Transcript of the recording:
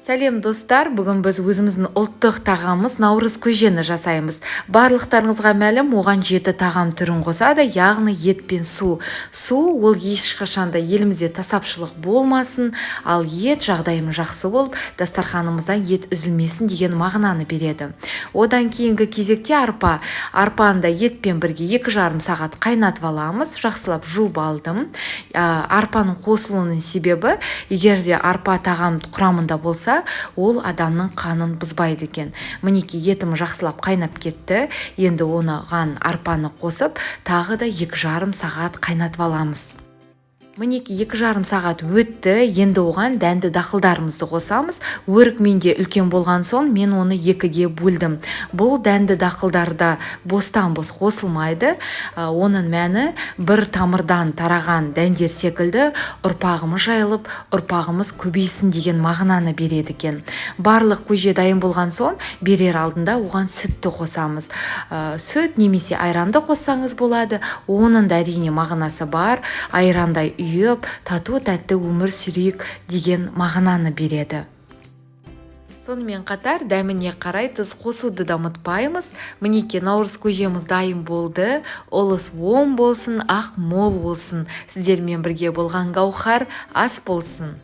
Сәлем достар, бүгін біз өзіміздің ұлттық тағамыз наурыз көжені жасаймыз. Барлықтарыңызға мәлім, оған 7 тағам түрін қосады, яғни ет пен су. Су ол ешқашанда елімізде тасапшылық болмасын, ал ет жағдайым жақсы болып, дастарханымыздан ет үзілмесін деген мағынаны береді. Одан кейінгі кезекте арпаны да етпен бірге 2,5 сағат қайнатып аламыз, жақсылап жуып алдым. Арпаның қосылуының себебі, егер де арпа тағам құрамында болса, ол адамның қанын бұзбайды екен. Мінеки етім жақсылап қайнап кетті. Енді оған арпаны қосып, тағы да 2,5 сағат қайнатып аламыз. Мінеки 2,5 сағат өтті, енді оған дәнді дақылдарымызды қосамыз. Өрік менде үлкен болған соң, мен оны 2-ге бөлдім. Бұл дәнді дақылдарда бостан-бос қосылмайды. Оның мәні бір тамырдан тараған дәндер секілді ұрпағымыз жайылып, ұрпағымыз көбейсін деген мағынаны береді екен. Барлық көже дайын болған соң, берер алдында оған сүтті қосамыз. Сүт немесе айранды қоссаңыз болады. Оның да әрине мағынасы бар. Айрандай үйіп, тату-тәтті өмір сүрейік деген мағынаны береді. Сонымен қатар дәміне қарай тұз қосуды да ұмытпаймыз. Мінеки наурыз көжеміз дайын болды. Олыс оң болсын, ақ мол болсын. Сіздермен бірге болған Гаухар ас болсын.